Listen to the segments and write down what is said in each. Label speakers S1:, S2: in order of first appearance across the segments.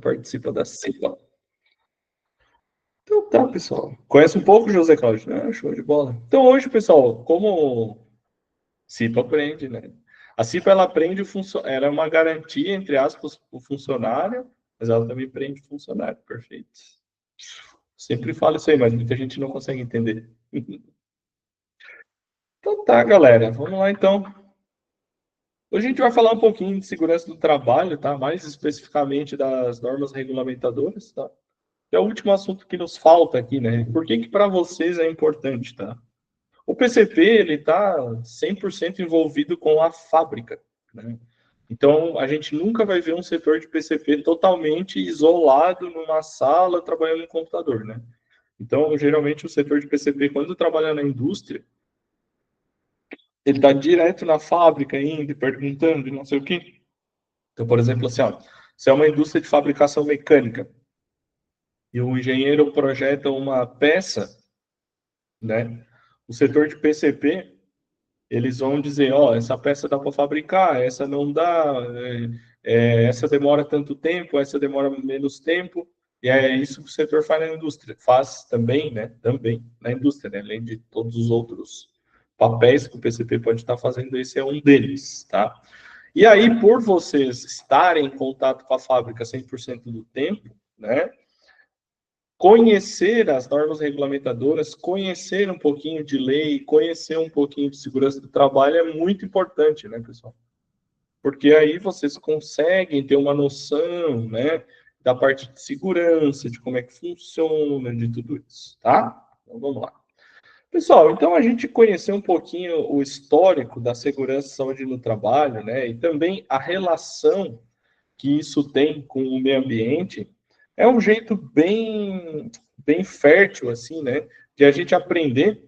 S1: participa da CIPA. Então tá, pessoal. Conhece um pouco o José Cláudio, né? Show de bola. Então hoje, pessoal, como CIPA aprende, né? A CIPA, ela aprende ela é uma garantia, entre aspas, para o funcionário, mas ela também prende o funcionário, perfeito. Sempre falo isso aí, mas muita gente não consegue entender. Então tá, galera, vamos lá então. Hoje a gente vai falar um pouquinho de segurança do trabalho, tá? Mais especificamente das normas regulamentadoras, tá? Que é o último assunto que nos falta aqui, né? Por que que para vocês é importante, tá? O PCP, ele está 100% envolvido com a fábrica, né? Então, a gente nunca vai ver um setor de PCP totalmente isolado numa sala trabalhando no computador, né? Então, geralmente, o setor de PCP, quando trabalha na indústria, ele está direto na fábrica, indo e perguntando e não sei o quê. Então, por exemplo, assim, ó, se é uma indústria de fabricação mecânica e o engenheiro projeta uma peça, né? O setor de PCP, eles vão dizer, ó, essa peça dá para fabricar, essa não dá, essa demora tanto tempo, essa demora menos tempo, e é isso que o setor faz na indústria. Faz também, né? Também na indústria, né? Além de todos os outros papéis que o PCP pode estar fazendo, esse é um deles, tá? E aí, por vocês estarem em contato com a fábrica 100% do tempo, né? Conhecer as normas regulamentadoras, conhecer um pouquinho de lei, conhecer um pouquinho de segurança do trabalho é muito importante, né, pessoal? Porque aí vocês conseguem ter uma noção, né, da parte de segurança, de como é que funciona, de tudo isso, tá? Então, vamos lá. Pessoal, então a gente conheceu um pouquinho o histórico da segurança e saúde no trabalho, né, e também a relação que isso tem com o meio ambiente, é um jeito bem fértil, assim, né, de a gente aprender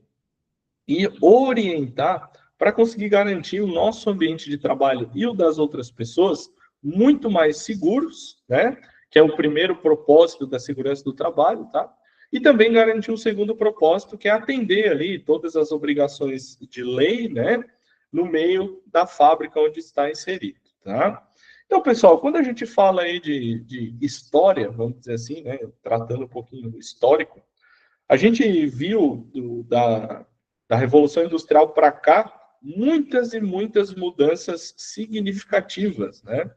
S1: e orientar para conseguir garantir o nosso ambiente de trabalho e o das outras pessoas muito mais seguros, né, que é o primeiro propósito da segurança do trabalho, tá? E também garantir um segundo propósito, que é atender ali todas as obrigações de lei, né, no meio da fábrica onde está inserido, tá? Então, pessoal, quando a gente fala aí de história, vamos dizer assim, né, tratando um pouquinho do histórico, a gente viu da Revolução Industrial para cá muitas e muitas mudanças significativas, né?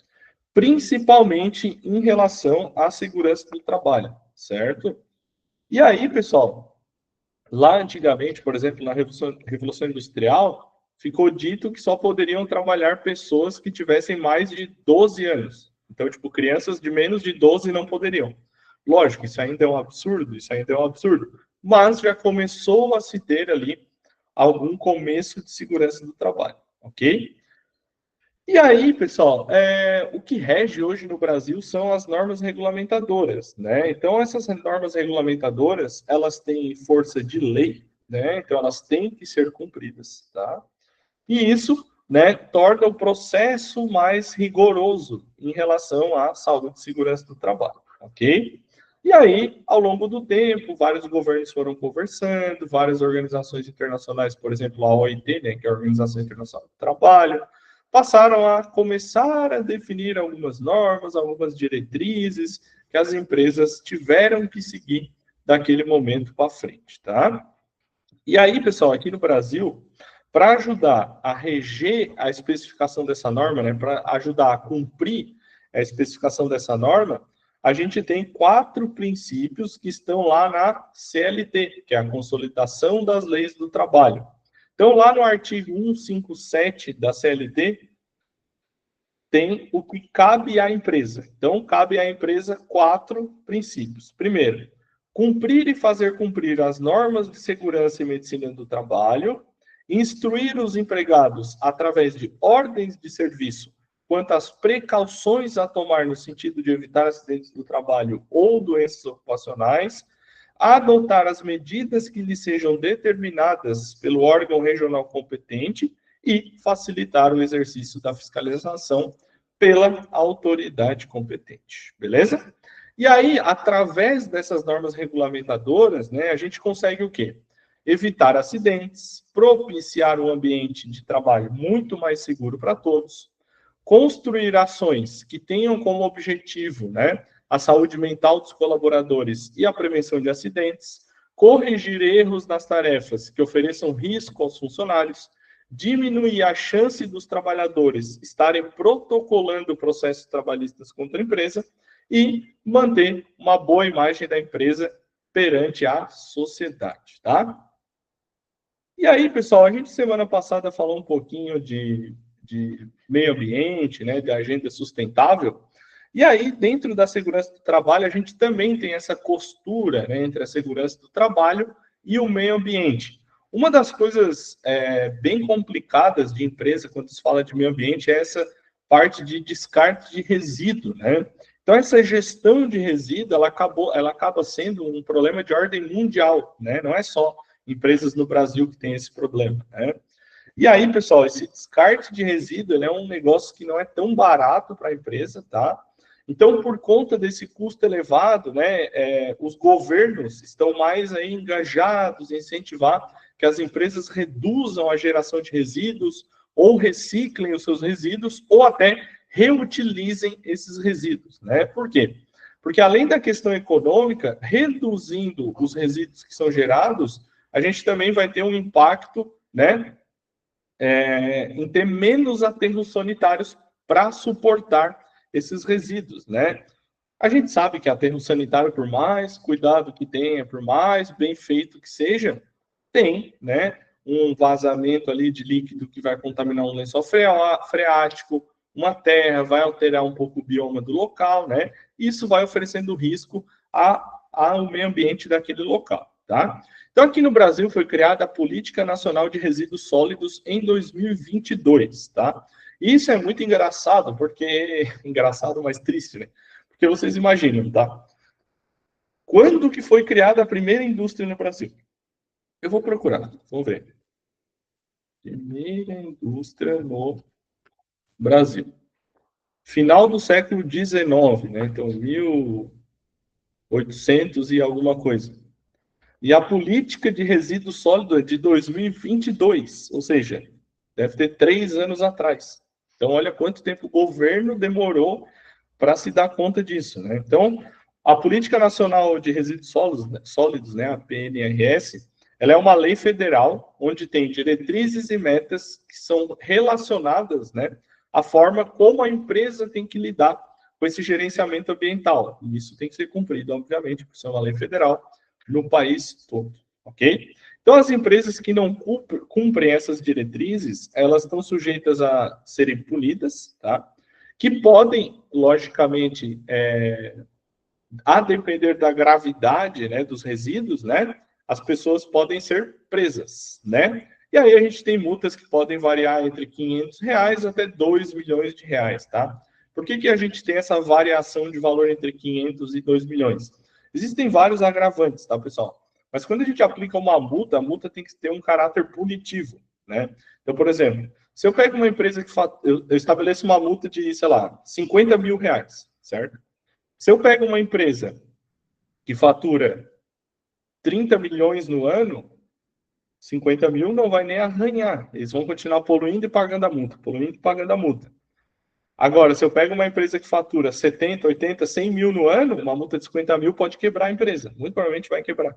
S1: Principalmente em relação à segurança do trabalho, certo? E aí, pessoal, lá antigamente, por exemplo, na Revolução Industrial, ficou dito que só poderiam trabalhar pessoas que tivessem mais de 12 anos. Então, tipo, crianças de menos de 12 não poderiam. Lógico, isso ainda é um absurdo, isso ainda é um absurdo. Mas já começou a se ter ali algum começo de segurança do trabalho, ok? E aí, pessoal, o que rege hoje no Brasil são as normas regulamentadoras, né? Então, essas normas regulamentadoras, elas têm força de lei, né? Então, elas têm que ser cumpridas, tá? E isso, né, torna o processo mais rigoroso em relação à saúde e segurança do trabalho, ok? E aí, ao longo do tempo, vários governos foram conversando, várias organizações internacionais, por exemplo, a OIT, né, que é a Organização Internacional do Trabalho, passaram a começar a definir algumas normas, algumas diretrizes que as empresas tiveram que seguir daquele momento para frente, tá? E aí, pessoal, aqui no Brasil, para ajudar a reger a especificação dessa norma, né, para ajudar a cumprir a especificação dessa norma, a gente tem 4 princípios que estão lá na CLT, que é a Consolidação das Leis do Trabalho. Então, lá no artigo 157 da CLT, tem o que cabe à empresa. Então, cabe à empresa 4 princípios. Primeiro, cumprir e fazer cumprir as normas de segurança e medicina do trabalho, instruir os empregados através de ordens de serviço quanto às precauções a tomar no sentido de evitar acidentes do trabalho ou doenças ocupacionais, adotar as medidas que lhe sejam determinadas pelo órgão regional competente e facilitar o exercício da fiscalização pela autoridade competente, beleza? E aí, através dessas normas regulamentadoras, né, a gente consegue o quê? Evitar acidentes, propiciar um ambiente de trabalho muito mais seguro para todos, construir ações que tenham como objetivo, né, a saúde mental dos colaboradores e a prevenção de acidentes, corrigir erros nas tarefas que ofereçam risco aos funcionários, diminuir a chance dos trabalhadores estarem protocolando processos trabalhistas contra a empresa e manter uma boa imagem da empresa perante a sociedade, tá? E aí, pessoal, a gente semana passada falou um pouquinho de meio ambiente, né, de agenda sustentável. E aí, dentro da segurança do trabalho, a gente também tem essa costura, né, entre a segurança do trabalho e o meio ambiente. Uma das coisas bem complicadas de empresa, quando se fala de meio ambiente, é essa parte de descarte de resíduo, né? Então, essa gestão de resíduo, ela acaba sendo um problema de ordem mundial, né? Não é só empresas no Brasil que têm esse problema, né? E aí, pessoal, esse descarte de resíduo é um negócio que não é tão barato para a empresa, tá? Então, por conta desse custo elevado, né, os governos estão mais aí engajados em incentivar que as empresas reduzam a geração de resíduos ou reciclem os seus resíduos ou até reutilizem esses resíduos, né? Por quê? Porque além da questão econômica, reduzindo os resíduos que são gerados, a gente também vai ter um impacto, né, em ter menos aterros sanitários para suportar esses resíduos, né? A gente sabe que aterro sanitário, por mais cuidado que tenha, por mais bem feito que seja, tem, né, um vazamento ali de líquido que vai contaminar um lençol freático, uma terra, vai alterar um pouco o bioma do local, né? Isso vai oferecendo risco ao meio ambiente daquele local, tá? Então, aqui no Brasil foi criada a Política Nacional de Resíduos Sólidos em 2022, tá? E isso é muito engraçado, porque... Engraçado, mas triste, né? Porque vocês imaginam, tá? Quando que foi criada a primeira indústria no Brasil? Eu vou procurar, vamos ver. Primeira indústria no Brasil. Final do século XIX, né? Então, 1800 e alguma coisa. E a política de resíduos sólidos é de 2022, ou seja, deve ter 3 anos atrás. Então, olha quanto tempo o governo demorou para se dar conta disso, né? Então, a Política Nacional de Resíduos Sólidos, né, a PNRS, ela é uma lei federal onde tem diretrizes e metas que são relacionadas, né, à forma como a empresa tem que lidar com esse gerenciamento ambiental. E isso tem que ser cumprido, obviamente, por ser uma lei federal no país todo, ok? Então, as empresas que não cumprem essas diretrizes, elas estão sujeitas a serem punidas, tá? Que podem, logicamente, a depender da gravidade, né, dos resíduos, né, as pessoas podem ser presas, né? E aí a gente tem multas que podem variar entre R$ 500 até R$ 2 milhões, tá? Por que a gente tem essa variação de valor entre 500 e 2 milhões? Existem vários agravantes, tá, pessoal? Mas quando a gente aplica uma multa, a multa tem que ter um caráter punitivo, né? Então, por exemplo, se eu pego uma empresa que eu estabeleço uma multa de, sei lá, R$ 50 mil, certo? Se eu pego uma empresa que fatura 30 milhões no ano, 50 mil não vai nem arranhar. Eles vão continuar poluindo e pagando a multa, poluindo e pagando a multa. Agora, se eu pego uma empresa que fatura 70, 80, 100 mil no ano, uma multa de 50 mil pode quebrar a empresa. Muito provavelmente vai quebrar.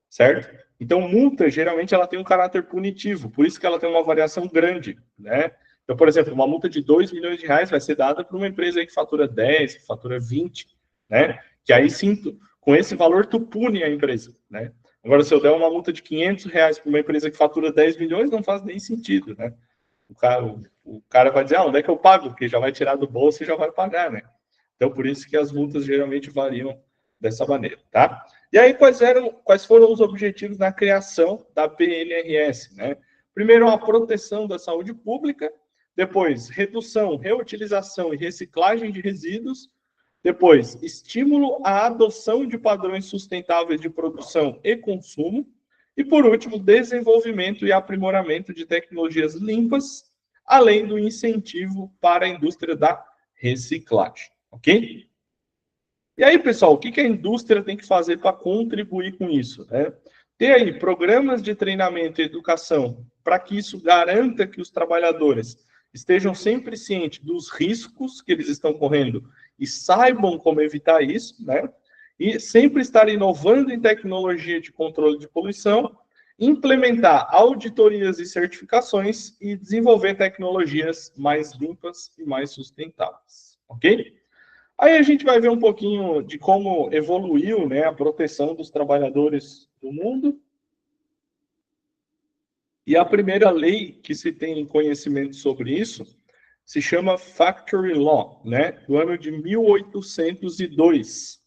S1: Certo? Então, multa, geralmente, ela tem um caráter punitivo. Por isso que ela tem uma variação grande, né? Então, por exemplo, uma multa de R$ 2 milhões vai ser dada para uma empresa aí que fatura 10, que fatura 20, né? Que aí sim, com esse valor, tu pune a empresa, né? Agora, se eu der uma multa de R$ 500 para uma empresa que fatura 10 milhões, não faz nem sentido, né? O cara vai dizer, onde é que eu pago? Porque já vai tirar do bolso e já vai pagar, né? Então, por isso que as multas geralmente variam dessa maneira, tá? E aí, quais foram os objetivos na criação da PNRS, né? Primeiro, a proteção da saúde pública, depois, redução, reutilização e reciclagem de resíduos, depois, estímulo à adoção de padrões sustentáveis de produção e consumo, e, por último, desenvolvimento e aprimoramento de tecnologias limpas, além do incentivo para a indústria da reciclagem, ok? E aí, pessoal, o que a indústria tem que fazer para contribuir com isso, né? Ter aí programas de treinamento e educação para que isso garanta que os trabalhadores estejam sempre cientes dos riscos que eles estão correndo e saibam como evitar isso, né? E sempre estar inovando em tecnologia de controle de poluição, implementar auditorias e certificações e desenvolver tecnologias mais limpas e mais sustentáveis, ok? Aí a gente vai ver um pouquinho de como evoluiu, né, a proteção dos trabalhadores do mundo. E a primeira lei que se tem conhecimento sobre isso se chama Factory Law, né, do ano de 1802,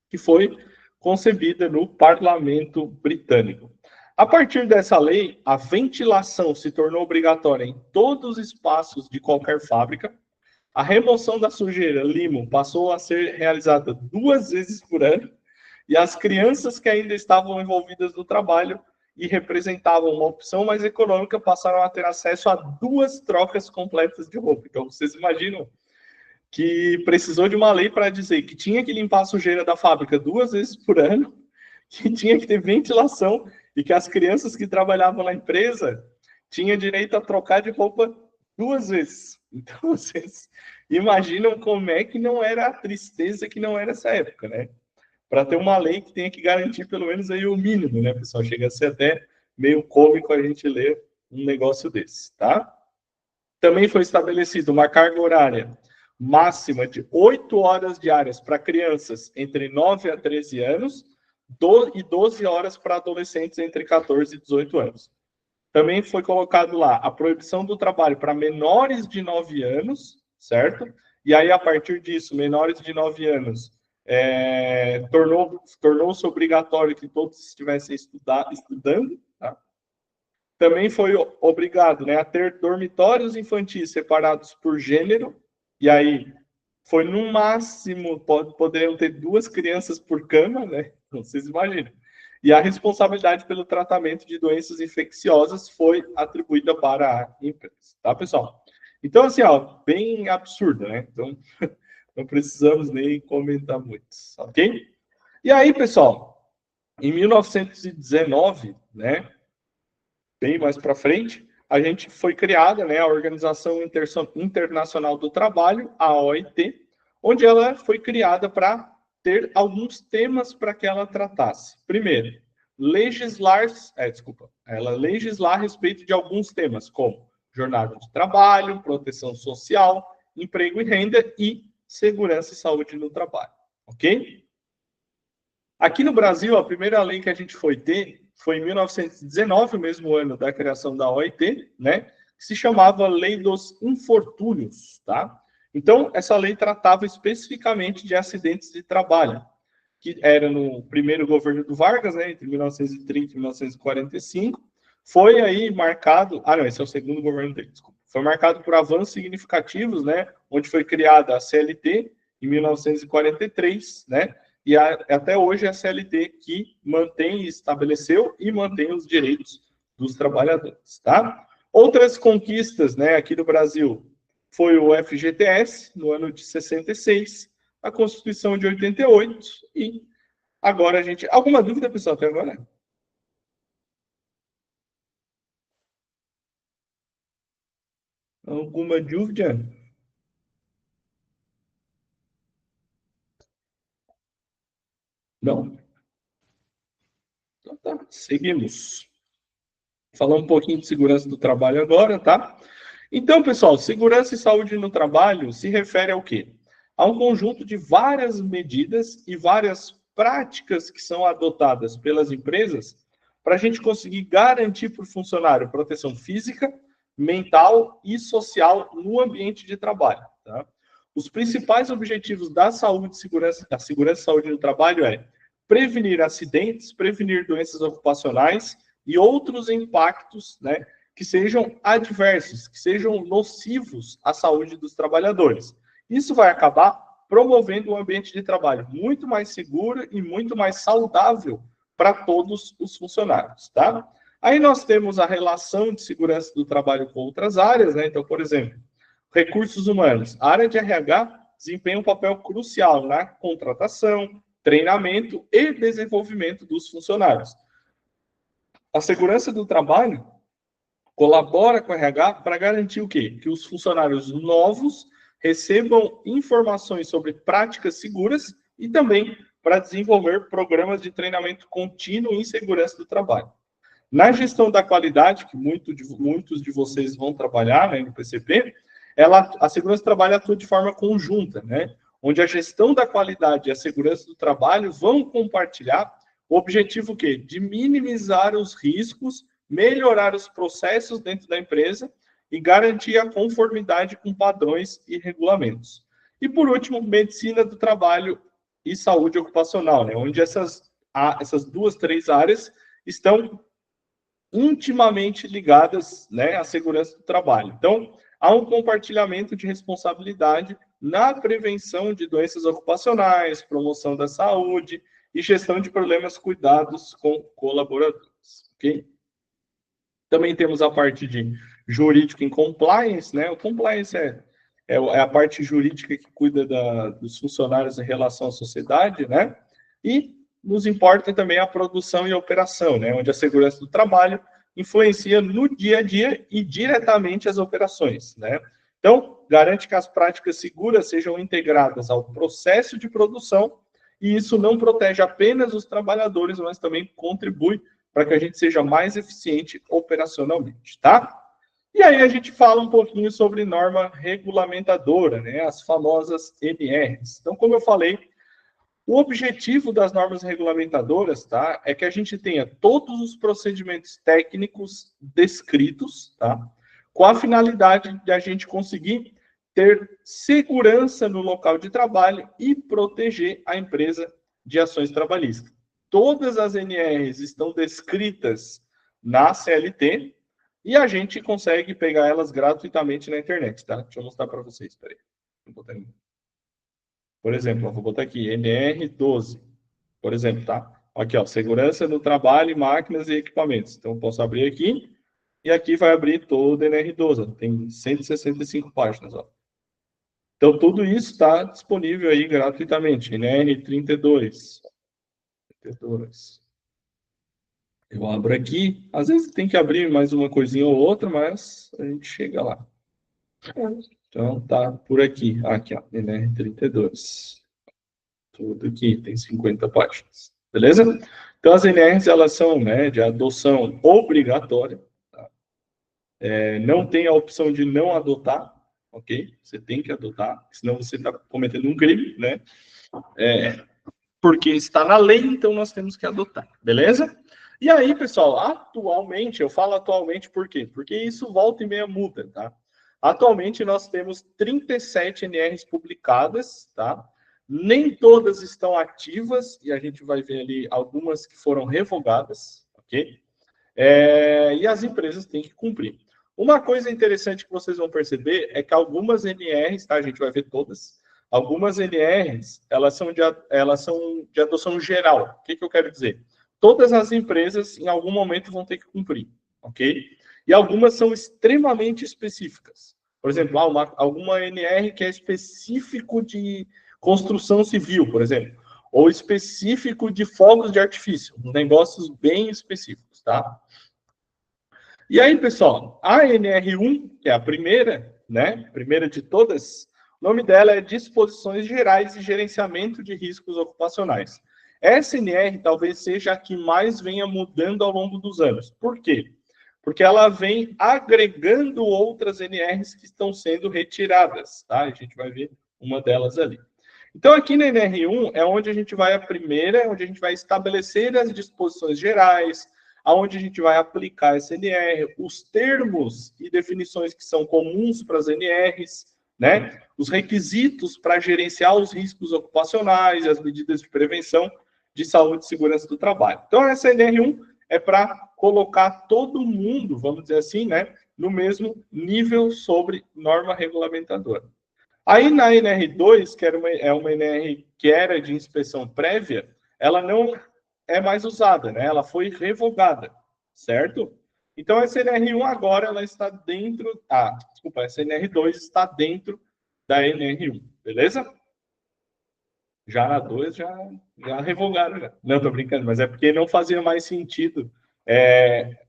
S1: que foi concebida no Parlamento Britânico. A partir dessa lei, a ventilação se tornou obrigatória em todos os espaços de qualquer fábrica. A remoção da sujeira, limo, passou a ser realizada 2 vezes por ano, e as crianças que ainda estavam envolvidas no trabalho e representavam uma opção mais econômica passaram a ter acesso a 2 trocas completas de roupa. Então, vocês imaginam que precisou de uma lei para dizer que tinha que limpar a sujeira da fábrica 2 vezes por ano, que tinha que ter ventilação e que as crianças que trabalhavam na empresa tinham direito a trocar de roupa 2 vezes. Então, vocês imaginam como é que não era a tristeza que não era essa época, né? Para ter uma lei que tenha que garantir pelo menos aí o mínimo, né, pessoal? Chega a ser até meio cômico a gente ler um negócio desse, tá? Também foi estabelecida uma carga horária máxima de 8 horas diárias para crianças entre 9 a 13 anos e 12 horas para adolescentes entre 14 e 18 anos. Também foi colocado lá a proibição do trabalho para menores de 9 anos, certo? E aí, a partir disso, menores de 9 anos, tornou-se obrigatório que todos estivessem estudando, tá? Também foi obrigado, né, a ter dormitórios infantis separados por gênero, e aí foi no máximo, poderiam ter 2 crianças por cama, né? Vocês imaginam. E a responsabilidade pelo tratamento de doenças infecciosas foi atribuída para a empresa, tá, pessoal? Então, assim, ó, bem absurdo, né? Então, não precisamos nem comentar muito, ok? E aí, pessoal, em 1919, né, bem mais para frente, a gente foi criada, né, a Organização Internacional do Trabalho, a OIT, onde ela foi criada para ter alguns temas para que ela tratasse. Primeiro, legislar a respeito de alguns temas, como jornada de trabalho, proteção social, emprego e renda e segurança e saúde no trabalho, ok? Aqui no Brasil, a primeira lei que a gente foi ter foi em 1919, o mesmo ano da criação da OIT, né? Que se chamava Lei dos Infortúnios, tá? Então, essa lei tratava especificamente de acidentes de trabalho, que era no primeiro governo do Vargas, né, entre 1930 e 1945, foi aí marcado, não, esse é o segundo governo dele, desculpa, foi marcado por avanços significativos, né, onde foi criada a CLT em 1943, né, e até hoje é a CLT que estabeleceu e mantém os direitos dos trabalhadores, tá? Outras conquistas, né, aqui do Brasil, foi o FGTS, no ano de 66, a Constituição de 88, e agora a gente... Alguma dúvida, pessoal, até agora? Alguma dúvida? Não? Então tá, seguimos. Falar um pouquinho de segurança do trabalho agora, tá? Então, pessoal, segurança e saúde no trabalho se refere ao quê? A um conjunto de várias medidas e várias práticas que são adotadas pelas empresas para a gente conseguir garantir para o funcionário proteção física, mental e social no ambiente de trabalho, tá? Os principais objetivos da saúde e segurança, da segurança e saúde no trabalho é prevenir acidentes, prevenir doenças ocupacionais e outros impactos, né, que sejam adversos, que sejam nocivos à saúde dos trabalhadores. Isso vai acabar promovendo um ambiente de trabalho muito mais seguro e muito mais saudável para todos os funcionários, tá? Aí nós temos a relação de segurança do trabalho com outras áreas, né? Então, por exemplo, recursos humanos. A área de RH desempenha um papel crucial na contratação, treinamento e desenvolvimento dos funcionários. A segurança do trabalho colabora com o RH para garantir o quê? Que os funcionários novos recebam informações sobre práticas seguras e também para desenvolver programas de treinamento contínuo em segurança do trabalho. Na gestão da qualidade, que muitos de vocês vão trabalhar, né, no PCP, a segurança do trabalho atua de forma conjunta, né, onde a gestão da qualidade e a segurança do trabalho vão compartilhar o objetivo o quê? De minimizar os riscos, melhorar os processos dentro da empresa e garantir a conformidade com padrões e regulamentos. E, por último, medicina do trabalho e saúde ocupacional, né, onde essas 3 áreas estão intimamente ligadas, né, à segurança do trabalho. Então, há um compartilhamento de responsabilidade na prevenção de doenças ocupacionais, promoção da saúde e gestão de problemas cuidados com colaboradores, ok? Também temos a parte de jurídico em compliance, né? O compliance é a parte jurídica que cuida dos funcionários em relação à sociedade, né? E nos importa também a produção e a operação, né? Onde a segurança do trabalho influencia no dia a dia e diretamente as operações, né? Então, garante que as práticas seguras sejam integradas ao processo de produção e isso não protege apenas os trabalhadores, mas também contribui para que a gente seja mais eficiente operacionalmente, tá? E aí a gente fala um pouquinho sobre norma regulamentadora, né? As famosas NRs. Então, como eu falei, o objetivo das normas regulamentadoras, tá, é que a gente tenha todos os procedimentos técnicos descritos, tá, com a finalidade de a gente conseguir ter segurança no local de trabalho e proteger a empresa de ações trabalhistas. Todas as NRs estão descritas na CLT e a gente consegue pegar elas gratuitamente na internet, tá? Deixa eu mostrar para vocês, peraí. Por exemplo, vou botar aqui, NR12, por exemplo, tá? Aqui, ó, segurança no trabalho, máquinas e equipamentos. Então, eu posso abrir aqui, e aqui vai abrir todo o NR12. Tem 165 páginas, ó. Então, tudo isso está disponível aí gratuitamente. NR32. Eu abro aqui. Às vezes tem que abrir mais uma coisinha ou outra, mas a gente chega lá. Então, tá por aqui. Aqui, ó, NR32. Tudo aqui, tem 50 páginas. Beleza? Então, as NRs, elas são, né, de adoção obrigatória. Tá? Não tem a opção de não adotar, ok? Você tem que adotar, senão você está cometendo um crime, né? Porque está na lei, então nós temos que adotar, beleza? E aí, pessoal, atualmente, eu falo atualmente por quê? Porque isso volta e meia muda, tá? Atualmente, nós temos 37 NRs publicadas, tá? Nem todas estão ativas, e a gente vai ver ali algumas que foram revogadas, ok? E as empresas têm que cumprir. Uma coisa interessante que vocês vão perceber é que algumas NRs, tá? A gente vai ver todas. Algumas NRs, elas são de adoção geral. O que eu quero dizer? Todas as empresas, em algum momento, vão ter que cumprir, ok? E algumas são extremamente específicas. Por exemplo, alguma NR que é específico de construção civil, por exemplo, ou específico de fogos de artifício, negócios bem específicos, tá? E aí, pessoal, a NR1, que é a primeira, né, primeira de todas, o nome dela é Disposições Gerais de Gerenciamento de Riscos Ocupacionais. Essa NR talvez seja a que mais venha mudando ao longo dos anos. Por quê? Porque ela vem agregando outras NRs que estão sendo retiradas, tá? A gente vai ver uma delas ali. Então, aqui na NR1 é onde a gente vai a primeira, onde a gente vai estabelecer as disposições gerais, aonde a gente vai aplicar essa NR, os termos e definições que são comuns para as NRs, né? Os requisitos para gerenciar os riscos ocupacionais e as medidas de prevenção de saúde e segurança do trabalho. Então, essa NR1 é para colocar todo mundo, vamos dizer assim, né, no mesmo nível sobre norma regulamentadora. Aí na NR2, que é uma NR que era de inspeção prévia, ela não é mais usada, né? Ela foi revogada, certo? Então essa NR1 agora ela está dentro, essa NR2 está dentro da NR1, beleza? Já na 2 já revogaram, já. Não, tô brincando, mas é porque não fazia mais sentido.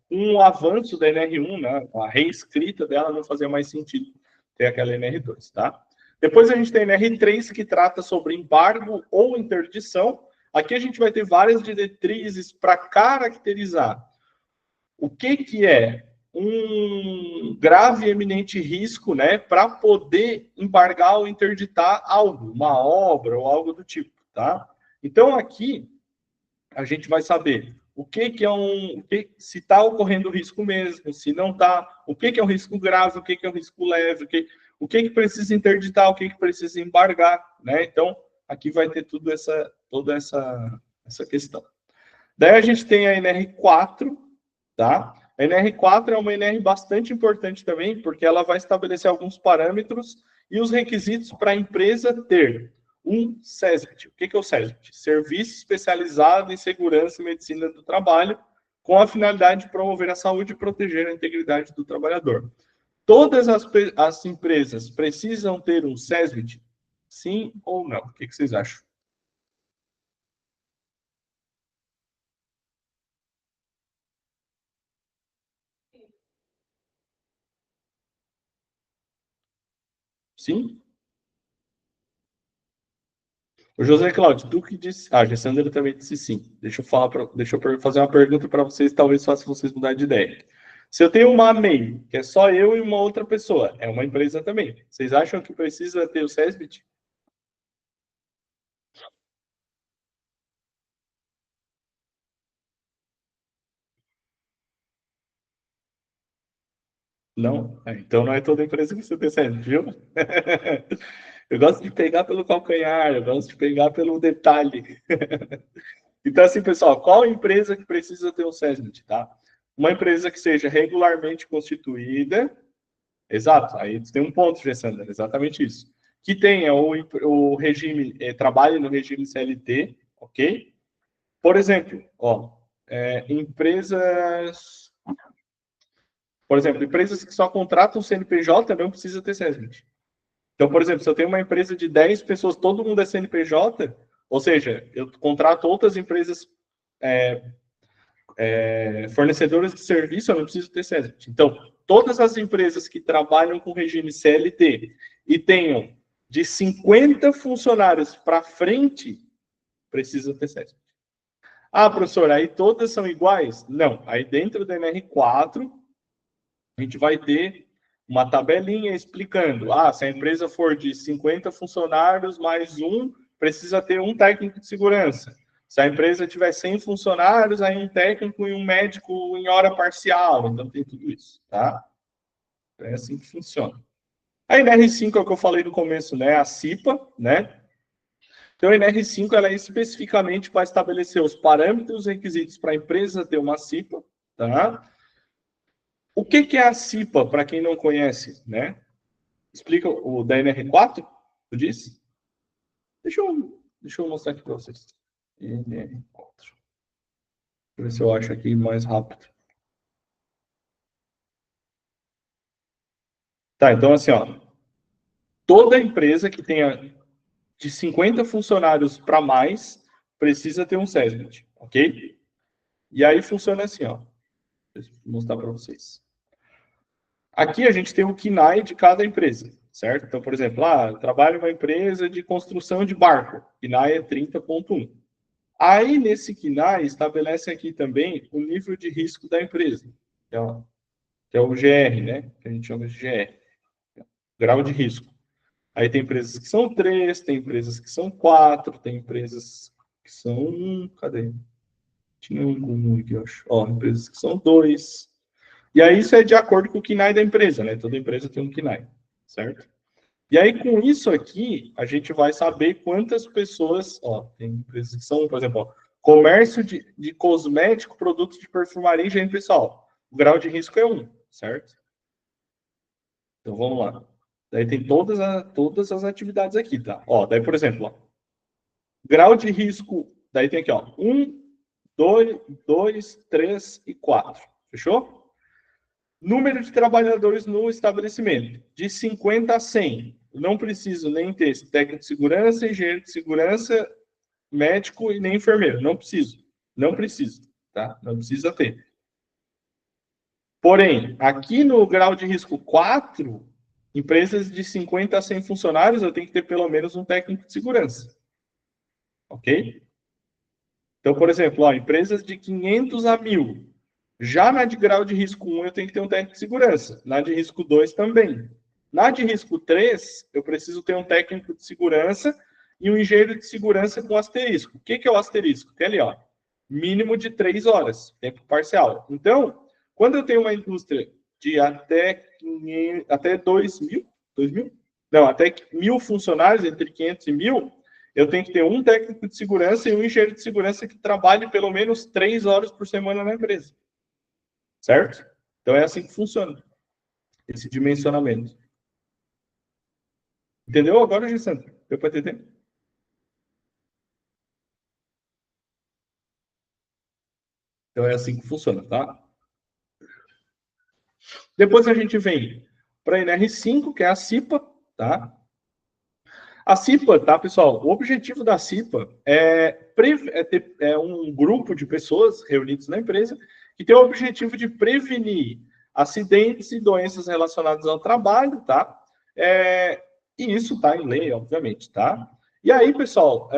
S1: Um avanço da NR1, né, a reescrita dela não fazia mais sentido ter aquela NR2, tá? Depois a gente tem a NR3, que trata sobre embargo ou interdição. Aqui a gente vai ter várias diretrizes para caracterizar o que é um grave e eminente risco, né, para poder embargar ou interditar algo, uma obra ou algo do tipo, tá? Então aqui a gente vai saber o que é se está ocorrendo risco mesmo, se não está, o que é um risco grave, o que é um risco leve, o que precisa interditar, o que precisa embargar, né? Então aqui vai ter toda essa questão. Daí a gente tem a NR4, tá? A NR4 é uma NR bastante importante também, porque ela vai estabelecer alguns parâmetros e os requisitos para a empresa ter um SESMIT. O que é o SESMIT? Serviço especializado em segurança e medicina do trabalho, com a finalidade de promover a saúde e proteger a integridade do trabalhador. Todas as empresas precisam ter um SESMIT? Sim ou não? O que vocês acham? Sim? O José Cláudio, tu que disse. Ah, a Gessandra também disse sim. Deixa eu fazer uma pergunta para vocês, talvez faça vocês mudar de ideia. Se eu tenho uma MEI, que é só eu e uma outra pessoa, é uma empresa também. Vocês acham que precisa ter o SESBIT? Não? Então não é toda empresa que precisa ter SESBIT, viu? Eu gosto de pegar pelo calcanhar, eu gosto de pegar pelo detalhe. Então, assim, pessoal, qual empresa que precisa ter um SESBIT, tá? Uma empresa que seja regularmente constituída. Exato, aí tem um ponto, Gessandra, exatamente isso. Que tenha o regime, trabalhe no regime CLT, ok? Por exemplo, ó, empresas que só contratam CNPJ não precisa ter SESMIT. Então, por exemplo, se eu tenho uma empresa de 10 pessoas, todo mundo é CNPJ, ou seja, eu contrato outras empresas fornecedoras de serviço, eu não preciso ter SESMIT. Então, todas as empresas que trabalham com regime CLT e tenham de 50 funcionários para frente, precisam ter SESMIT. Ah, professor, aí todas são iguais? Não. Aí dentro do NR4, a gente vai ter uma tabelinha explicando. Ah, se a empresa for de 50 funcionários mais um, precisa ter um técnico de segurança. Se a empresa tiver 100 funcionários, aí um técnico e um médico em hora parcial. Então tem tudo isso, tá? É assim que funciona. A NR5 é o que eu falei no começo, né? A CIPA, né? Então a NR5 ela é especificamente para estabelecer os parâmetros e requisitos para a empresa ter uma CIPA, tá? O que é a CIPA, para quem não conhece, né? Explica o da NR4, tu disse? Deixa eu mostrar aqui para vocês. NR4. Deixa eu ver se eu acho aqui mais rápido. Tá, então assim, ó. Toda empresa que tenha de 50 funcionários para mais precisa ter um SESMIT, ok? E aí funciona assim, ó. Deixa eu mostrar para vocês. Aqui a gente tem o KNAI de cada empresa, certo? Então, por exemplo, trabalho em uma empresa de construção de barco. KNAI é 30.1. Aí, nesse KNAI, estabelece aqui também o nível de risco da empresa, que é o GR, né? Que a gente chama de GR, grau de risco. Aí tem empresas que são 3, tem empresas que são 4, tem empresas que são. Cadê? Tinha um aqui, eu acho. Ó, empresas que são 2. E aí isso é de acordo com o KNAI da empresa, né? Toda empresa tem um KNAI, certo? E aí, com isso aqui, a gente vai saber quantas pessoas, ó, tem empresas que são, por exemplo, ó, comércio de cosmético, produtos de perfumaria e higiene pessoal. O grau de risco é 1, certo? Então, vamos lá. Daí tem todas as atividades aqui, tá? Ó, daí, por exemplo, ó, grau de risco, daí tem aqui, ó, 1, 2, 3 e 4. Fechou? Número de trabalhadores no estabelecimento, de 50 a 100. Não preciso nem ter técnico de segurança, engenheiro de segurança, médico e nem enfermeiro. Não preciso. Não preciso, tá? Não precisa ter. Porém, aqui no grau de risco 4, Empresas de 50 a 100 funcionários, eu tenho que ter pelo menos um técnico de segurança. Ok? Então, por exemplo, ó, empresas de 500 a 1.000. Já na de grau de risco 1, eu tenho que ter um técnico de segurança. Na de risco 2 também. Na de risco 3, eu preciso ter um técnico de segurança e um engenheiro de segurança com asterisco. O que é o asterisco? Tem ali, ó, mínimo de 3 horas, tempo parcial. Então, quando eu tenho uma indústria de até 2.000? Não, até 1.000 funcionários, entre 500 e 1.000, eu tenho que ter um técnico de segurança e um engenheiro de segurança que trabalhe pelo menos 3 horas por semana na empresa. Certo? Então é assim que funciona esse dimensionamento. Entendeu agora, Gessandro? Deu para entender? Então é assim que funciona, tá? Depois a gente vem para a NR5, que é a CIPA, tá? A CIPA, tá, pessoal? O objetivo da CIPA é um grupo de pessoas reunidas na empresa que tem o objetivo de prevenir acidentes e doenças relacionadas ao trabalho, tá? E isso está em lei, obviamente, tá? E aí, pessoal,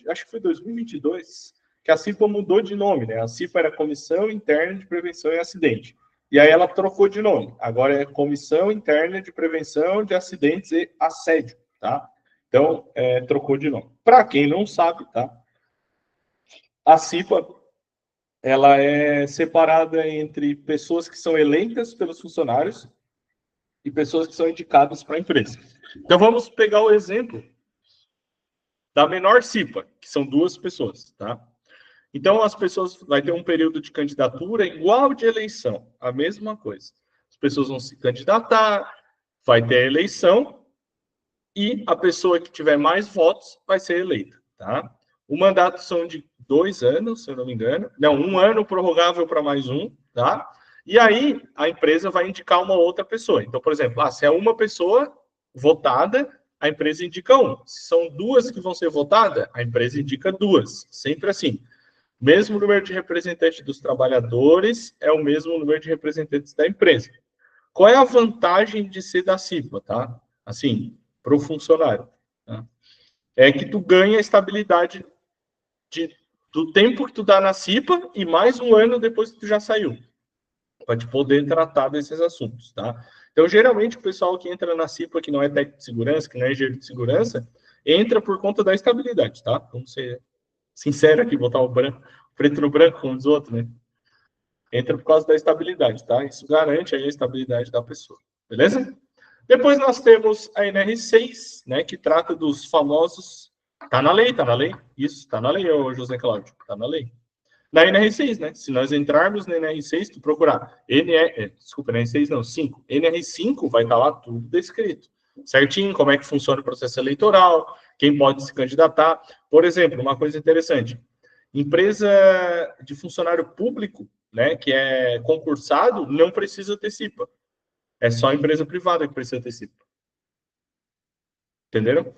S1: acho que foi 2022 que a CIPA mudou de nome, né? A CIPA era Comissão Interna de Prevenção e Acidente. E aí ela trocou de nome. Agora é Comissão Interna de Prevenção de Acidentes e Assédio, tá? Então, trocou de nome. Para quem não sabe, tá? A CIPA, ela é separada entre pessoas que são eleitas pelos funcionários e pessoas que são indicadas para a empresa. Então, vamos pegar o exemplo da menor CIPA, que são 2 pessoas, tá? Então, as pessoas vai ter um período de candidatura igual de eleição, a mesma coisa. As pessoas vão se candidatar, vai ter a eleição e a pessoa que tiver mais votos vai ser eleita, tá? O mandato são de 2 anos, se eu não me engano. Não, 1 ano prorrogável para mais um, tá? E aí a empresa vai indicar uma outra pessoa. Então, por exemplo, se é uma pessoa votada, a empresa indica um. Se são 2 que vão ser votadas, a empresa indica 2. Sempre assim. Mesmo número de representantes dos trabalhadores é o mesmo número de representantes da empresa. Qual é a vantagem de ser da CIPA, tá? Assim, para o funcionário. Tá? É que tu ganha a estabilidade do tempo que tu dá na CIPA e mais 1 ano depois que tu já saiu. Para te poder tratar desses assuntos, tá? Então, geralmente, o pessoal que entra na CIPA, que não é técnico de segurança, que não é engenheiro de segurança, entra por conta da estabilidade, tá? Vamos ser sincero aqui, botar o preto no branco, como os outros, né? Entra por causa da estabilidade, tá? Isso garante aí a estabilidade da pessoa, beleza? Depois nós temos a NR6, né, que trata dos famosos... Tá na lei, tá na lei. Isso, tá na lei, ô José Cláudio, tá na lei. Na NR6, né? Se nós entrarmos na NR6, tu procurar desculpa, NR6 não, 5. NR5 vai estar lá tudo descrito. Certinho, como é que funciona o processo eleitoral, quem pode se candidatar. Por exemplo, uma coisa interessante. Empresa de funcionário público, né, que é concursado, não precisa ter CIPA. É só a empresa privada que precisa ter CIPA. Entenderam?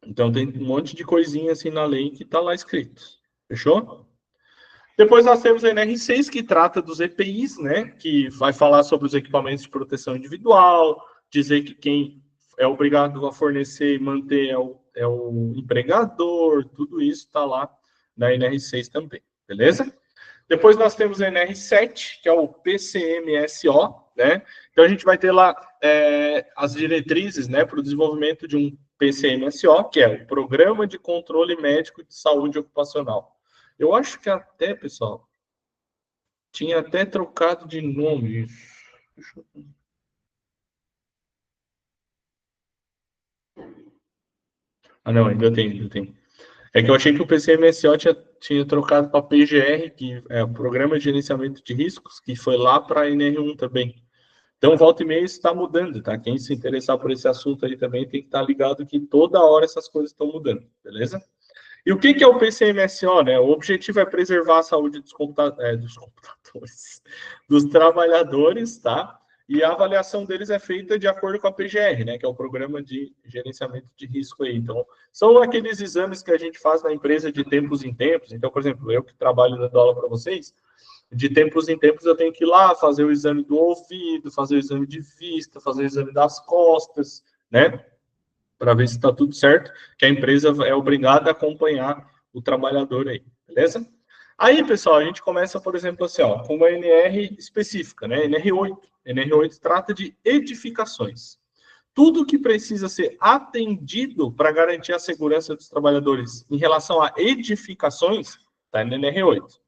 S1: Então tem um monte de coisinha assim na lei que está lá escrito. Fechou? Depois nós temos a NR6, que trata dos EPIs, né? Que vai falar sobre os equipamentos de proteção individual, dizer que quem é obrigado a fornecer e manter é o empregador, tudo isso está lá na NR6 também, beleza? Depois nós temos a NR7, que é o PCMSO, né? Então a gente vai ter lá as diretrizes, né, para o desenvolvimento de um PCMSO, que é o Programa de Controle Médico de Saúde Ocupacional. Eu acho que até, pessoal, tinha até trocado de nome. Ah, não, ainda tem, ainda tem. É que eu achei que o PCMSO tinha trocado para PGR, que é o Programa de Gerenciamento de Riscos, que foi lá para a NR1 também. Então, volta e meia isso está mudando, tá? Quem se interessar por esse assunto aí também tem que estar ligado que toda hora essas coisas estão mudando, beleza? E o que é o PCMSO, né? O objetivo é preservar a saúde dos computadores, dos trabalhadores, tá? E a avaliação deles é feita de acordo com a PGR, né? Que é o Programa de Gerenciamento de Risco aí. Então, são aqueles exames que a gente faz na empresa de tempos em tempos. Então, por exemplo, eu que trabalho dando aula para vocês, de tempos em tempos eu tenho que ir lá fazer o exame do ouvido, fazer o exame de vista, fazer o exame das costas, né? Para ver se está tudo certo, que a empresa é obrigada a acompanhar o trabalhador aí, beleza? Aí, pessoal, a gente começa, por exemplo, assim, ó, com uma NR específica, né? NR8. NR8 trata de edificações. Tudo que precisa ser atendido para garantir a segurança dos trabalhadores em relação a edificações, está no NR8.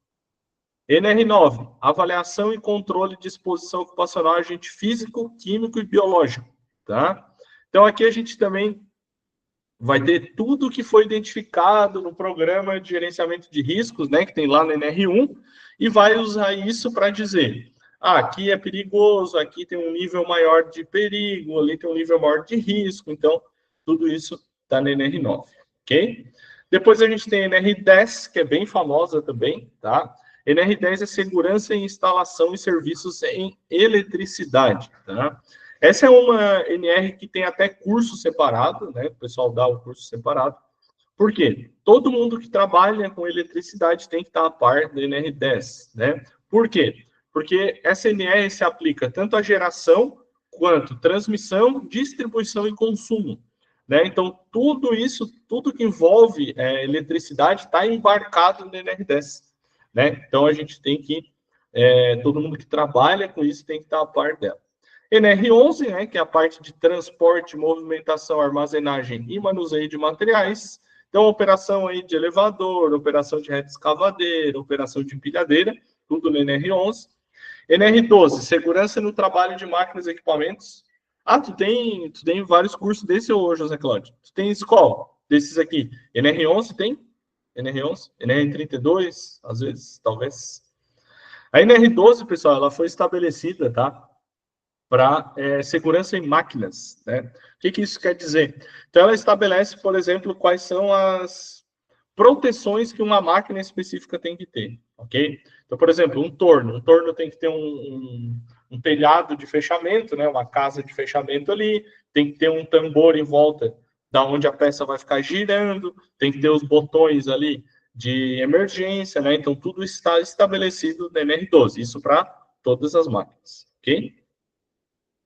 S1: NR9, avaliação e controle de exposição ocupacional a agente físico, químico e biológico, tá? Então, aqui a gente também vai ter tudo que foi identificado no programa de gerenciamento de riscos, né, que tem lá no NR1, e vai usar isso para dizer, aqui é perigoso, aqui tem um nível maior de perigo, ali tem um nível maior de risco, então, tudo isso está no NR9, ok? Depois a gente tem a NR10, que é bem famosa também, tá? NR10 é segurança em instalação e serviços em eletricidade, tá? Essa é uma NR que tem até curso separado, né? O pessoal dá o curso separado. Por quê? Todo mundo que trabalha com eletricidade tem que estar a par da NR10, né? Por quê? Porque essa NR se aplica tanto à geração quanto transmissão, distribuição e consumo, né? Então, tudo isso, tudo que envolve eletricidade está embarcado no NR10, né? Então, a gente tem que, todo mundo que trabalha com isso tem que estar a par dela. NR11, né, que é a parte de transporte, movimentação, armazenagem e manuseio de materiais. Então, operação aí de elevador, operação de reta escavadeira, operação de empilhadeira, tudo no NR11. NR12, segurança no trabalho de máquinas e equipamentos. Ah, tu tem vários cursos desse, ô José Cláudio? Tu tem escola desses aqui? NR11 tem? NR11? NR32, às vezes, talvez. A NR12, pessoal, ela foi estabelecida, tá? Para segurança em máquinas, né? O que isso quer dizer? Então, ela estabelece, por exemplo, quais são as proteções que uma máquina específica tem que ter, ok? Então, por exemplo, um torno tem que ter um telhado de fechamento, né? Uma casa de fechamento ali, tem que ter um tambor em volta da onde a peça vai ficar girando, tem que ter os botões ali de emergência, né? Então, tudo está estabelecido no NR12, isso para todas as máquinas, ok?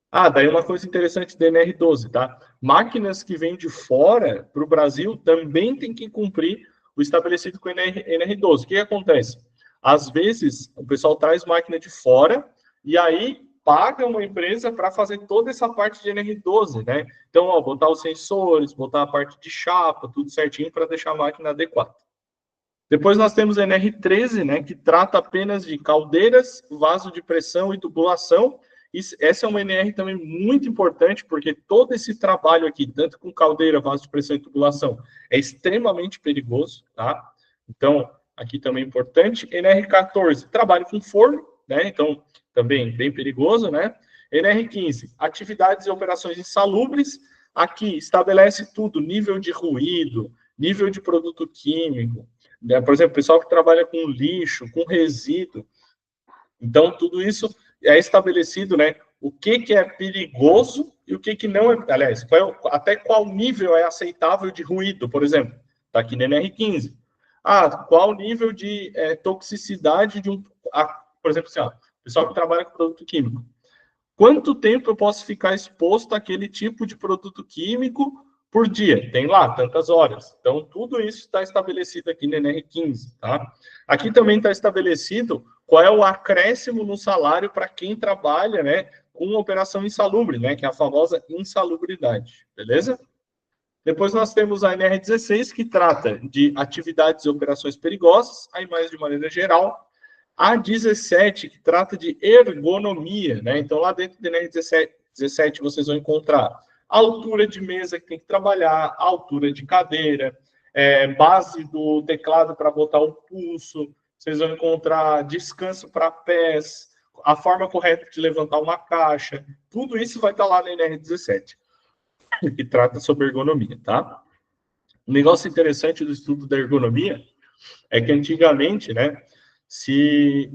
S1: Ah, daí uma coisa interessante do NR12, tá? Máquinas que vêm de fora para o Brasil também tem que cumprir o estabelecido com o NR12. O que acontece? Às vezes, o pessoal traz máquina de fora e aí paga uma empresa para fazer toda essa parte de NR12, né? Então, ó, botar os sensores, botar a parte de chapa, tudo certinho para deixar a máquina adequada. Depois nós temos a NR13, né, que trata apenas de caldeiras, vaso de pressão e tubulação. Essa é uma NR também muito importante, porque todo esse trabalho aqui, tanto com caldeira, vaso de pressão e tubulação, é extremamente perigoso, tá? Então, aqui também é importante. NR14, trabalho com forno, né? Então, também bem perigoso, né? NR15, atividades e operações insalubres. Aqui estabelece tudo, nível de ruído, nível de produto químico, né? Por exemplo, pessoal que trabalha com lixo, com resíduo. Então, tudo isso é estabelecido, né? O que é perigoso e o que não é. Aliás, até qual nível é aceitável de ruído, por exemplo. Está aqui no NR15. Ah, qual nível de toxicidade de um. Por exemplo, assim, ó, pessoal que trabalha com produto químico. Quanto tempo eu posso ficar exposto àquele tipo de produto químico por dia? Tem lá tantas horas. Então, tudo isso está estabelecido aqui no NR15, tá? Aqui também está estabelecido qual é o acréscimo no salário para quem trabalha, né, com operação insalubre, né, que é a famosa insalubridade, beleza? Depois nós temos a NR16, que trata de atividades e operações perigosas, aí mais de maneira geral. A 17, que trata de ergonomia, né? Então, lá dentro do NR17, vocês vão encontrar a altura de mesa que tem que trabalhar, a altura de cadeira, base do teclado para botar o pulso, vocês vão encontrar descanso para pés, a forma correta de levantar uma caixa, tudo isso vai estar lá no NR17, que trata sobre ergonomia, tá? Um negócio interessante do estudo da ergonomia é que antigamente, né, se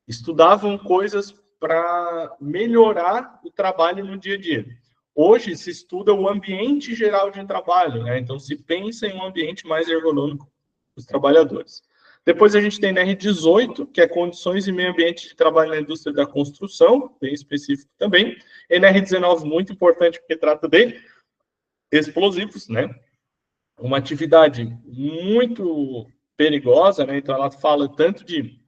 S1: estudavam coisas para melhorar o trabalho no dia a dia. Hoje se estuda o ambiente geral de trabalho, né? Então se pensa em um ambiente mais ergonômico para os trabalhadores. Depois a gente tem NR18, que é condições e meio ambiente de trabalho na indústria da construção, bem específico também. NR19, muito importante, porque trata de explosivos, né? Uma atividade muito perigosa, né? Então, ela fala tanto de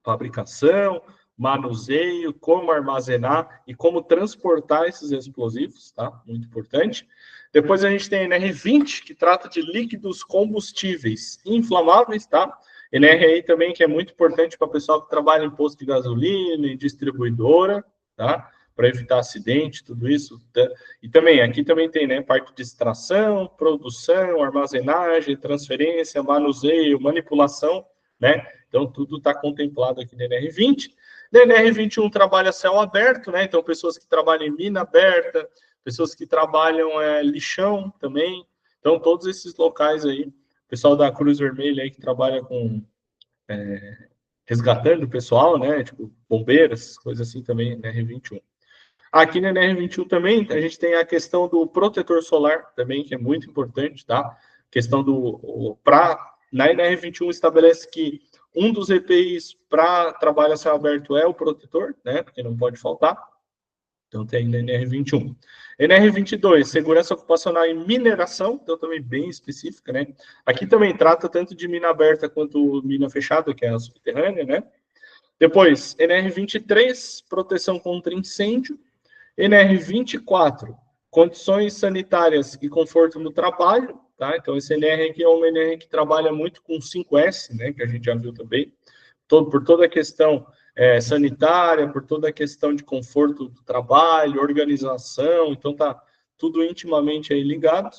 S1: fabricação, manuseio, como armazenar e como transportar esses explosivos, tá? Muito importante. Depois a gente tem a NR20, que trata de líquidos combustíveis inflamáveis, tá? NR também, que é muito importante para o pessoal que trabalha em posto de gasolina, em distribuidora, tá? Para evitar acidente, tudo isso. Tá? E também, aqui também tem, né, parte de extração, produção, armazenagem, transferência, manuseio, manipulação, né? Então, tudo está contemplado aqui no NR20. No NR21 trabalha céu aberto, né? Então, pessoas que trabalham em mina aberta, pessoas que trabalham lixão também. Então, todos esses locais aí, pessoal da Cruz Vermelha aí que trabalha com resgatando o pessoal, né? Tipo, bombeiras, coisas assim também, NR21. Aqui na NR21 também, a gente tem a questão do protetor solar também, que é muito importante, tá? Questão do... Na NR21 estabelece que um dos EPIs para trabalho a céu aberto é o protetor, né? Porque não pode faltar. Então tem na NR21. NR22, segurança ocupacional em mineração, então também bem específica, né? Aqui também trata tanto de mina aberta quanto mina fechada, que é a subterrânea, né? Depois, NR23, proteção contra incêndio. NR24, condições sanitárias e conforto no trabalho, tá? Então, esse NR aqui é uma NR que trabalha muito com 5S, né? Que a gente já viu também, por toda a questão sanitária, por toda a questão de conforto do trabalho, organização, então tá tudo intimamente aí ligado.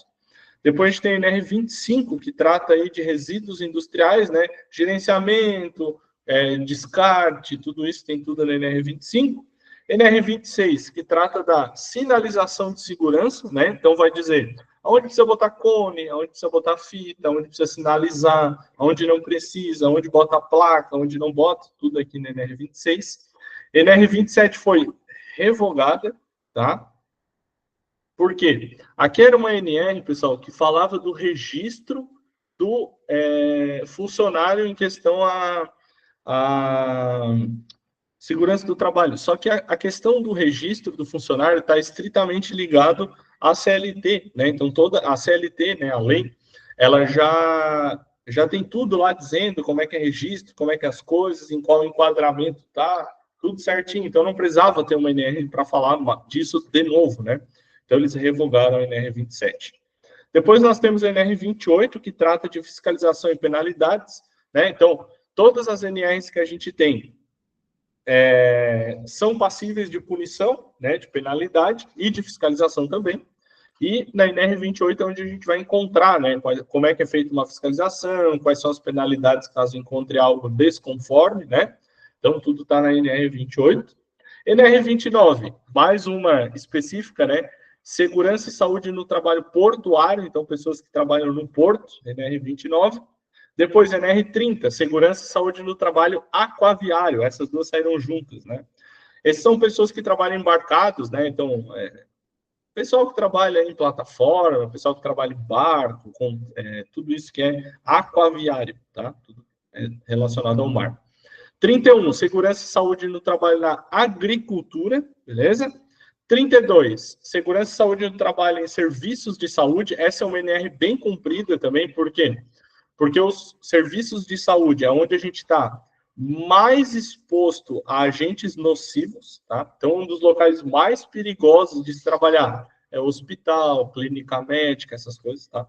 S1: Depois a gente tem a NR25, que trata aí de resíduos industriais, né? Gerenciamento, descarte, tudo isso tem tudo na NR25. NR26, que trata da sinalização de segurança, né? Então vai dizer aonde precisa botar cone, aonde precisa botar fita, aonde precisa sinalizar, aonde não precisa, aonde bota a placa, aonde não bota, tudo aqui na NR26. NR27 foi revogada, tá? Por quê? Aqui era uma NR, pessoal, que falava do registro do funcionário em questão a segurança do trabalho. Só que a questão do registro do funcionário está estritamente ligado à CLT, né? Então, toda a CLT, né, a lei, ela já tem tudo lá dizendo como é que é registro, como é que é as coisas, em qual enquadramento tá, tudo certinho. Então, não precisava ter uma NR para falar disso de novo, né? Então, eles revogaram a NR 27. Depois nós temos a NR 28, que trata de fiscalização e penalidades, né? Então, todas as NRs que a gente tem são passíveis de punição, né, de penalidade e de fiscalização também. E na NR 28 é onde a gente vai encontrar, né, como é que é feita uma fiscalização, quais são as penalidades caso encontre algo desconforme, né? Então, tudo está na NR 28. NR 29, mais uma específica, né? Segurança e saúde no trabalho portuário, então pessoas que trabalham no porto, NR 29. Depois, NR30, segurança e saúde no trabalho aquaviário, essas duas saíram juntas, né? Esses são pessoas que trabalham embarcados, né? Então, pessoal que trabalha em plataforma, pessoal que trabalha em barco, tudo isso que é aquaviário, tá? Tudo relacionado ao mar. 31, segurança e saúde no trabalho na agricultura, beleza? 32, segurança e saúde no trabalho em serviços de saúde. Essa é uma NR bem comprida também, por quê? Porque os serviços de saúde é onde a gente está mais exposto a agentes nocivos, tá? Então, um dos locais mais perigosos de se trabalhar é o hospital, clínica médica, essas coisas, tá?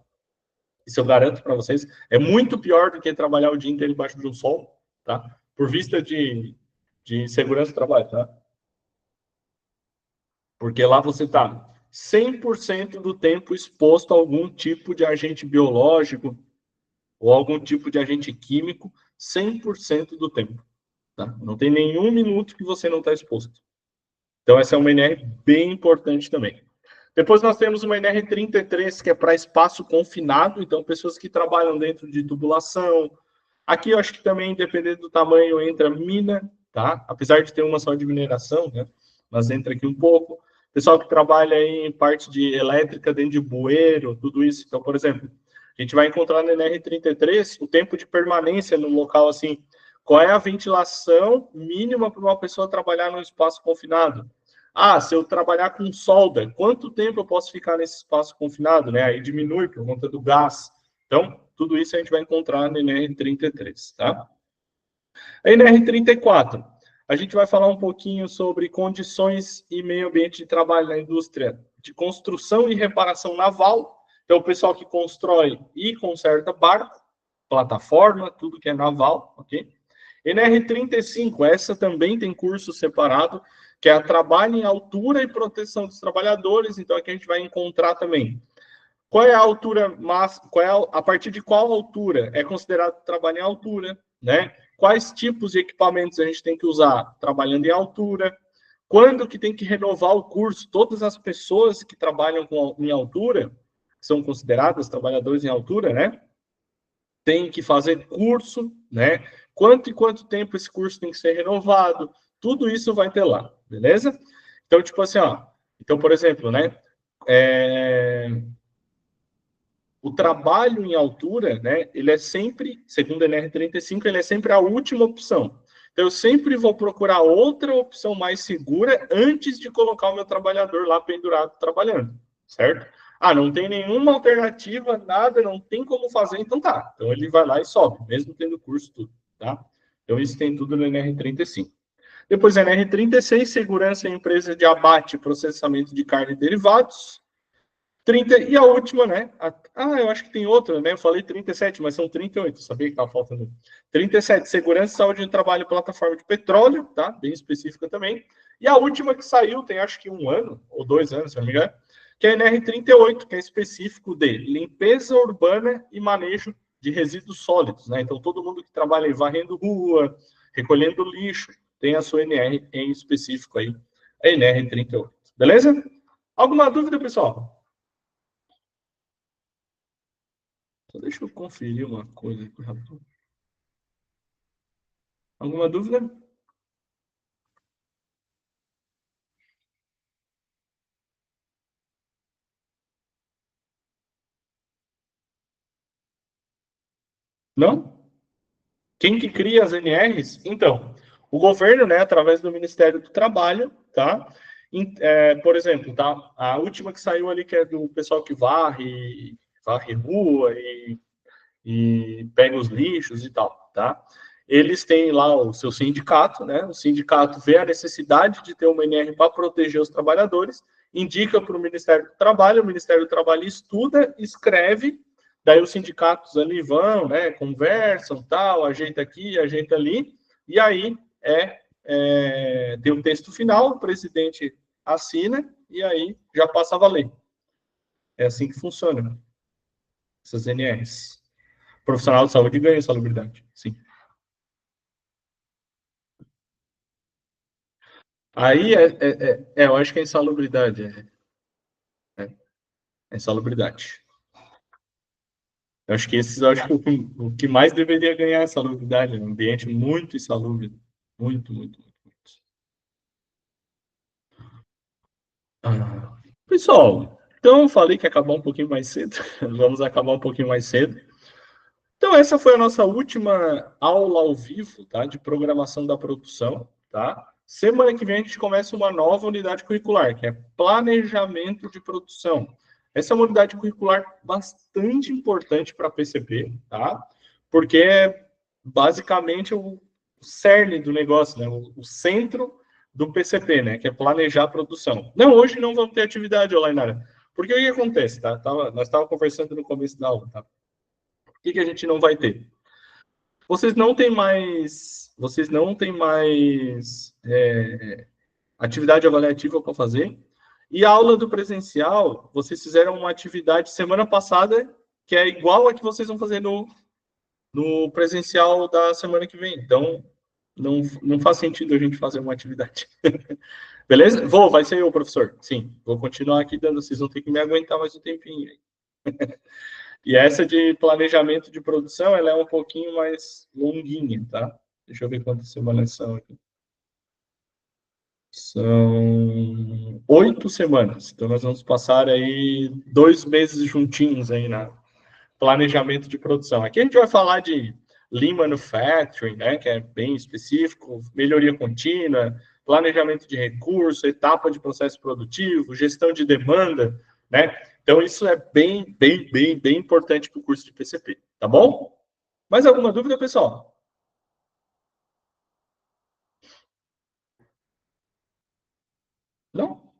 S1: Isso eu garanto para vocês. É muito pior do que trabalhar o dia inteiro embaixo de um sol, tá? Por vista de segurança do trabalho, tá? Porque lá você está 100% do tempo exposto a algum tipo de agente biológico ou algum tipo de agente químico 100% do tempo. Tá? Não tem nenhum minuto que você não está exposto. Então, essa é uma NR bem importante também. Depois nós temos uma NR33, que é para espaço confinado, então pessoas que trabalham dentro de tubulação. Aqui eu acho que também, dependendo do tamanho, entra mina, tá? Apesar de ter uma só de mineração, né? Mas entra aqui um pouco. Pessoal que trabalha em parte de elétrica dentro de bueiro, tudo isso. Então, por exemplo, A gente vai encontrar no NR33 o tempo de permanência no local, assim, qual é a ventilação mínima para uma pessoa trabalhar num espaço confinado. Ah, se eu trabalhar com solda, quanto tempo eu posso ficar nesse espaço confinado, né? Aí diminui por conta do gás. Então, tudo isso a gente vai encontrar no NR33, tá? A NR34, a gente vai falar um pouquinho sobre condições e meio ambiente de trabalho na indústria de construção e reparação naval. Então, o pessoal que constrói e conserta barco, plataforma, tudo que é naval, ok? NR35, essa também tem curso separado, que é a trabalho em altura e proteção dos trabalhadores. Então, aqui a gente vai encontrar também qual é a altura máxima, a partir de qual altura é considerado trabalho em altura, né? Quais tipos de equipamentos a gente tem que usar trabalhando em altura, quando que tem que renovar o curso, todas as pessoas que trabalham em altura, são consideradas trabalhadores em altura, né? Tem que fazer curso, né? Quanto e quanto tempo esse curso tem que ser renovado, tudo isso vai ter lá, beleza? Então, tipo assim, ó, então, por exemplo, né? O trabalho em altura, né, ele é sempre, segundo a NR35, ele é sempre a última opção. Então, eu sempre vou procurar outra opção mais segura antes de colocar o meu trabalhador lá pendurado trabalhando, certo? Ah, não tem nenhuma alternativa, nada, não tem como fazer, então tá. Então, ele vai lá e sobe, mesmo tendo curso, tudo, tá? Então, isso tem tudo no NR35. Depois, NR36, segurança em empresa de abate e processamento de carne e derivados. 30, e a última, né? Eu acho que tem outra, né? Eu falei 37, mas são 38, sabia que estava faltando. 37, segurança e saúde no trabalho, plataforma de petróleo, tá? Bem específica também. E a última que saiu, tem acho que 1 ano, ou 2 anos, se não me engano, que é a NR38, que é específico de limpeza urbana e manejo de resíduos sólidos, né? Então, todo mundo que trabalha aí varrendo rua, recolhendo lixo, tem a sua NR em específico aí, a NR38. Beleza? Alguma dúvida, pessoal? Só deixa eu conferir uma coisa aqui, rapaz. Alguma dúvida? Não? Quem que cria as NRs? Então, o governo, né, através do Ministério do Trabalho, tá? Por exemplo, tá? A última que saiu ali, que é do pessoal que varre rua e pega os lixos e tal, tá? Eles têm lá o seu sindicato, né? O sindicato vê a necessidade de ter uma NR para proteger os trabalhadores, indica para o Ministério do Trabalho, o Ministério do Trabalho estuda, escreve, daí os sindicatos ali vão, né? Conversam, tal, ajeita aqui, ajeita ali, e aí tem o texto final, o presidente assina, e aí já passa a valer. É assim que funciona, essas NRs. Profissional de saúde ganha salubridade, sim. Aí eu acho que é insalubridade. É insalubridade. Eu acho que o que mais deveria ganhar é salubridade, um ambiente muito insalubre. Muito, muito, muito, muito. Pessoal, então eu falei que ia acabar um pouquinho mais cedo. Vamos acabar um pouquinho mais cedo. Então, essa foi a nossa última aula ao vivo, tá? De programação da produção, tá? Semana que vem a gente começa uma nova unidade curricular, que é planejamento de produção. Essa é uma unidade curricular bastante importante para a PCP, tá? Porque é basicamente o cerne do negócio, né? O centro do PCP, né? Que é planejar a produção. Não, hoje não vamos ter atividade online, nada. Porque o que acontece, tá? Nós estávamos conversando no começo da aula, tá? O que a gente não vai ter? Vocês não têm mais atividade avaliativa para fazer. E a aula do presencial, vocês fizeram uma atividade semana passada que é igual a que vocês vão fazer no presencial da semana que vem. Então, não faz sentido a gente fazer uma atividade. Beleza? Vai ser eu, professor. Sim, vou continuar aqui dando. Vocês vão ter que me aguentar mais um tempinho aí. E essa de planejamento de produção, ela é um pouquinho mais longuinha, tá? Deixa eu ver quantas semanas são aqui. São 8 semanas. Então, nós vamos passar aí 2 meses juntinhos aí planejamento de produção. Aqui a gente vai falar de Lean Manufacturing, né, que é bem específico, melhoria contínua, planejamento de recurso, etapa de processo produtivo, gestão de demanda, né? Então, isso é bem importante para o curso de PCP, tá bom? Mais alguma dúvida, pessoal? Não?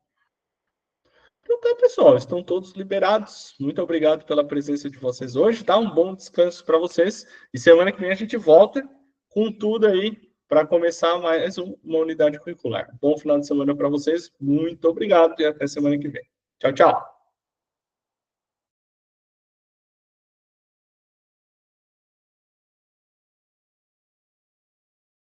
S1: Então tá, pessoal, estão todos liberados. Muito obrigado pela presença de vocês hoje, tá? Um bom descanso para vocês. E semana que vem a gente volta com tudo aí para começar mais uma unidade curricular. Bom final de semana para vocês. Muito obrigado e até semana que vem. Tchau, tchau.